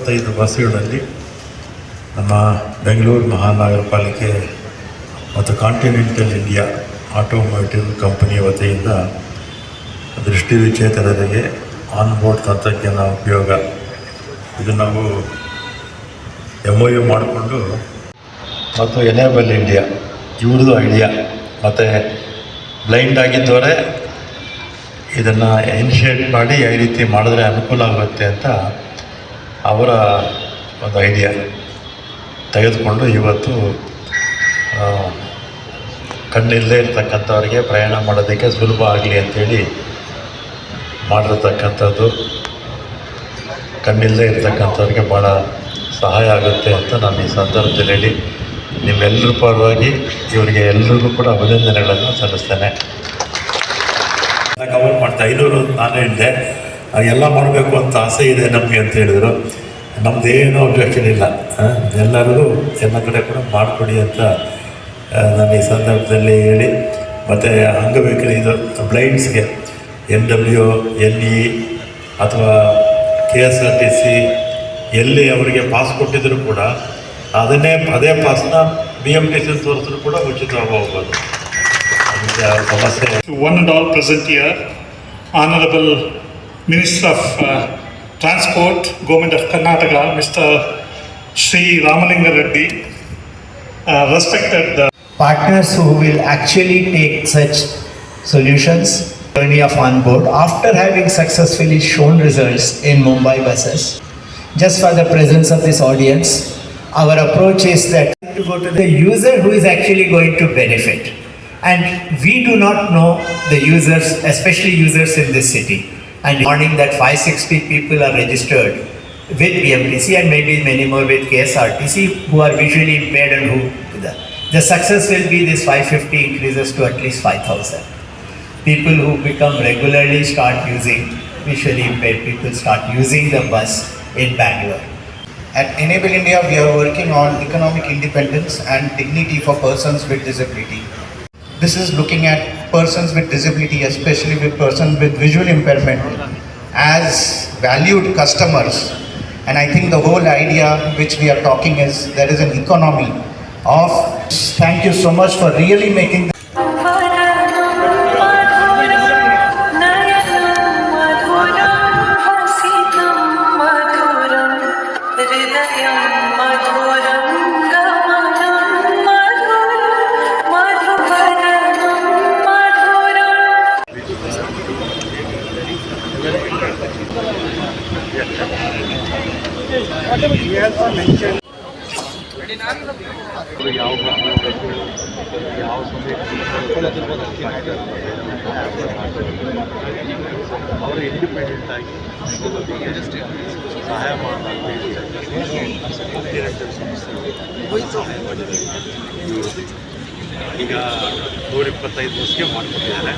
125 ಬಸ್ಸುಗಳಲ್ಲಿ ನಮ್ಮ ಬೆಂಗಳೂರು ಮಹಾನಗರ ಪಾಲಿಕೆ ಮತ್ತು ಕಾಂಟಿನೆಂಟಲ್ ಇಂಡಿಯಾ ಆಟೋಮೋಟಿವ್ ಕಂಪನಿ ವತಿಯಿಂದ ದೃಷ್ಟಿವಿಚೇತನರಿಗೆ ಆನ್ ಬೋರ್ಡ್ ತಂತ್ರಜ್ಞಾನ ಉಪಯೋಗ ಇದು ನಾವು MOU ಮಾಡಿಕೊಂಡು ಮತ್ತು ಎನೇಬಲ್ ಇಂಡಿಯಾ ಇವ್ರದ್ದು ಐಡಿಯಾ ಮತ್ತು ಬ್ಲೈಂಡ್ ಆಗಿದ್ದವರೇ ಇದನ್ನು ಇನಿಷಿಯೇಟ್ ಮಾಡಿ ಈ ರೀತಿ ಮಾಡಿದ್ರೆ ಅನುಕೂಲ ಆಗುತ್ತೆ ಅಂತ ಅವರ ಒಂದು ಐಡಿಯಾ ತೆಗೆದುಕೊಂಡು ಇವತ್ತು ಕಣ್ಣಿಲ್ಲದೆ ಇರ್ತಕ್ಕಂಥವ್ರಿಗೆ ಪ್ರಯಾಣ ಮಾಡೋದಕ್ಕೆ ಸುಲಭ ಆಗಲಿ ಅಂಥೇಳಿ ಮಾಡಿರ್ತಕ್ಕಂಥದ್ದು. ಕಣ್ಣಿಲ್ಲದೆ ಇರ್ತಕ್ಕಂಥವ್ರಿಗೆ ಭಾಳ ಸಹಾಯ ಆಗುತ್ತೆ ಅಂತ ನಾನು ಈ ಸಂದರ್ಭದಲ್ಲಿ ಹೇಳಿ ನಿಮ್ಮೆಲ್ಲರ ಪರವಾಗಿ ಇವರಿಗೆ ಎಲ್ಲರಿಗೂ ಕೂಡ ಅಭಿನಂದನೆಗಳನ್ನು ಸಲ್ಲಿಸ್ತೇನೆ. ಕವರ್ ಮಾಡ್ತಾ 500 ನಾನು ಹೇಳಿದೆ ಎಲ್ಲ ಮಾಡಬೇಕು ಅಂತ ಆಸೆ ಇದೆ ನಮಗೆ ಅಂತ ಹೇಳಿದರು. ನಮ್ಮದೇನೂ ಅಬ್ಜೆಕ್ಷನ್ ಇಲ್ಲ, ಎಲ್ಲರಿಗೂ ಎಲ್ಲ ಕಡೆ ಕೂಡ ಮಾಡಿಕೊಡಿ ಅಂತ ನಾನು ಈ ಸಂದರ್ಭದಲ್ಲಿ ಹೇಳಿ, ಮತ್ತು ಅಂಗವಿಕಲ ಇದು ಬ್ಲೈಂಡ್ಸ್ಗೆ NW NE ಅಥವಾ KSRTC ಎಲ್ಲಿ ಅವರಿಗೆ ಪಾಸ್ ಕೊಟ್ಟಿದ್ದರೂ ಕೂಡ ಅದೇ ಪಾಸ್ನ BMTC ತೋರಿಸಿದ್ರು ಕೂಡ ಉಚಿತವಾಗಿ ಹೋಗ್ಬೋದು. ಸಮಸ್ಯೆ. One and all present here, Honorable Minister of Transport, Government of Karnataka, Mr. Sri Ramalinga Reddy, respected partners who will actually take such solutions journey of on board after having successfully shown results in Mumbai buses. Just for the presence of this audience, our approach is that to go to the user who is actually going to benefit. And we do not know the users, especially users in this city. And morning that 560 people are registered with BMTC and maybe many more with KSRTC who are visually impaired and who the success will be this 550 increases to at least 5,000. People who become regularly start using, visually impaired people start using the bus in Bangalore. At Enable India, we are working on economic independence and dignity for persons with disability. This is looking at persons with disability, especially with persons with visual impairment, as valued customers. And I think the whole idea which we are talking is there is an economy of. Thank you so much for really making ಅವರು independent ಆಗಿ ಸಹಾಯ ಮಾಡಬೇಕು. ಈಗ 125 ಬಸ್ಗೆ ಮಾಡಿಕೊಟ್ಟಿದ್ದಾರೆ.